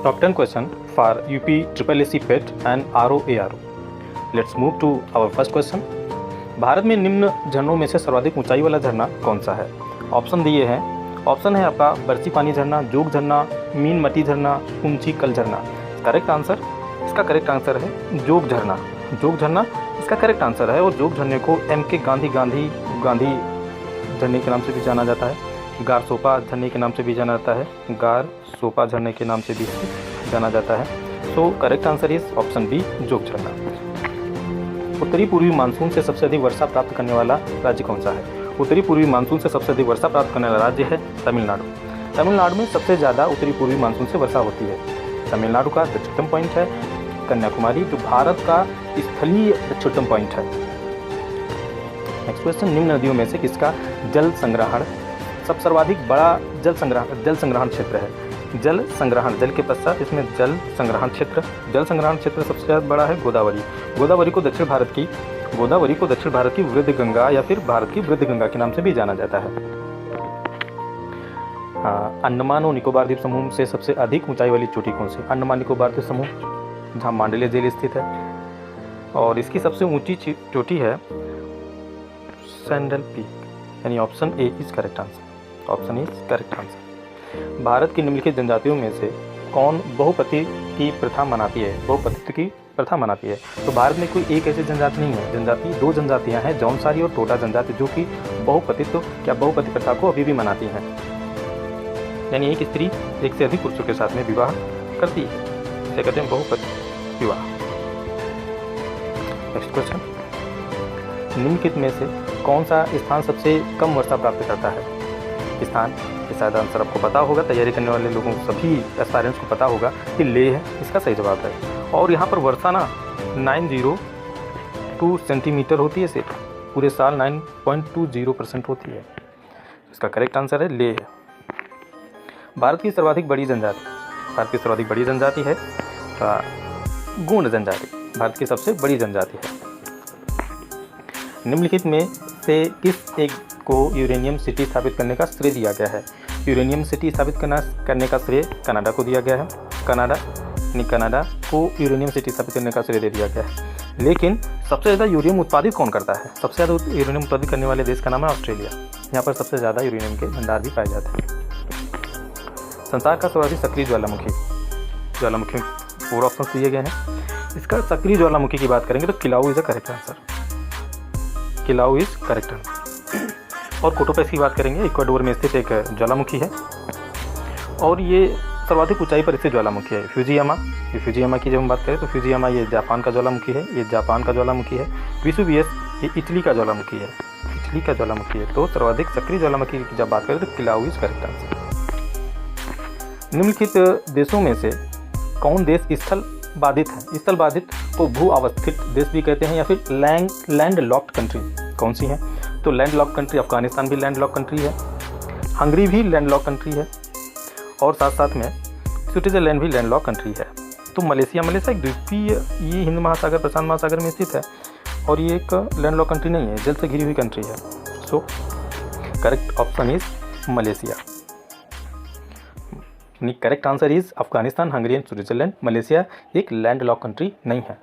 Top 10 question for UP SSSC PET and ROARO. Let's move to our first question. Bharat में निम्न झरनों में से सर्वाधिक ऊंचाई वाला झरना कौन सा है? ऑप्शन दिए हैं. ऑप्शन है आपका बरसी पानी झरना, जोग झरना, मीन मटी झरना, ऊंची कल झरना. करेक्ट आंसर, इसका करेक्ट आंसर है जोग झरना. जोग झरना इसका करेक्ट आंसर है. और जोग झरने को MK गांधी झरने के नाम से भी जाना जाता है. गार सोपा झरने के नाम से भी जाना जाता है. गार सोपा झरने के नाम से भी जाना जाता है. So correct answer is option B, Jog झरना. उत्तरी पूर्वी मानसून से सबसे अधिक वर्षा प्राप्त करने वाला राज्य कौन सा है? उत्तरी पूर्वी मानसून से सबसे अधिक वर्षा प्राप्त करने वाला राज्य है तमिलनाडु. तमिलनाडु में सबसे ज़्यादा उत्तरी पूर्वी मानसून से वर्षा होती है. तमिलनाडु का दक्षिणतम पॉइंट है कन्याकुमारी, जो भारत का स्थलीय दक्षिणतम पॉइंट है. नेक्स्ट क्वेश्चन, निम्न नदियों में से किसका जल संग्रहण सबसे सर्वाधिक बड़ा जल संग्रहण क्षेत्र है? जल संग्रहण, जल के पश्चात इसमें जल संग्रहण क्षेत्र सबसे ज़्यादा बड़ा है गोदावरी. गोदावरी को दक्षिण भारत की वृद्ध गंगा या फिर भारत की वृद्ध गंगा के नाम से भी जाना जाता है. अंडमान और निकोबार द्वीप समूह से सबसे अधिक ऊंचाई वाली चोटी कौन सी? अंडमान निकोबार द्वीप समूह, जहाँ मांडले झील स्थित है, और इसकी सबसे ऊंची चोटी है सैंडल पीक. यानी option A is correct answer. Option is correct answer. Bharat की निम्नलिखित जनजातियों में से कौन बहुपति की प्रथा मनाती है? तो भारत में कोई एक ऐसी जनजाति नहीं है. दो जनजातियां हैं, जौनसारी और टोडा जनजाति, जो कि बहुपति प्रथा को अभी भी मनाती हैं. यानी एक स्त्री एक से अधिक पुरुषों के साथ में विवाह करती है, इसे कहते हैं बहुपति विवाह. नेक्स्ट क्वेश्चन, निम्नलिखित में से कौन सा स्थान सबसे कम वर्षा प्राप्त करता है? स्थान ये शायद आंसर आपको पता होगा, तैयारी करने वाले लोगों को, सभी एस्पायरेंट्स को पता होगा कि लेह है इसका सही जवाब है. और यहाँ पर वर्षा ना 902 सेंटीमीटर होती है. सिर्फ पूरे साल 9.20% होती है. इसका करेक्ट आंसर है लेह. भारत की सर्वाधिक बड़ी जनजाति है गोंड जनजाति. भारत की सबसे बड़ी जनजाति है. निम्नलिखित में से किस एक को यूरेनियम सिटी स्थापित करने का श्रेय दिया गया है? यूरेनियम सिटी स्थापित करने का श्रेय कनाडा को दिया गया है. कनाडा को यूरेनियम सिटी स्थापित करने का श्रेय दे दिया गया है. लेकिन सबसे ज़्यादा यूरेनियम उत्पादित कौन करता है? सबसे ज़्यादा यूरेनियम उत्पादित करने वाले देश का नाम है ऑस्ट्रेलिया. यहाँ पर सबसे ज़्यादा यूरेनियम के भंडार भी पाए जाते हैं. संसार का सर्वाधिक सक्रिय ज्वालामुखी 4 ऑप्शन दिए गए हैं. इसका सक्रिय ज्वालामुखी की बात करेंगे तो Kilauea is the correct answer. Kilauea is correct answer. और कोटोपेस की बात करेंगे, इक्वाडोर में स्थित एक ज्वालामुखी है, और ये सर्वाधिक ऊंचाई पर स्थित ज्वालामुखी है. फ्यूजियामा की जब हम बात करें तो फ्यूजियामा ये जापान का ज्वालामुखी है. वेसुवियस ये इटली का ज्वालामुखी है. तो सर्वाधिक सक्रिय ज्वालामुखी की जब बात करें तो किलाउ इज करेक्ट आंसर. निम्नलिखित देशों में से कौन देश स्थल बाधित है? स्थल बाधित को भू अवस्थित देश भी कहते हैं, या फिर लैंड लॉक्ड कंट्री कौन सी है? तो लैंड लॉक कंट्री अफगानिस्तान भी लैंड लॉक कंट्री है, हंगरी भी लैंड लॉक कंट्री है, और साथ में स्विट्जरलैंड भी लैंड लॉक कंट्री है. तो मलेशिया एक द्वीपीय, ये हिंद महासागर प्रशांत महासागर में स्थित है, और ये एक लैंड लॉक कंट्री नहीं है, जल से घिरी हुई कंट्री है. So correct option is Malaysia. Correct answer is Afghanistan, Hungary and Switzerland. Malaysia एक लैंड लॉक कंट्री नहीं है.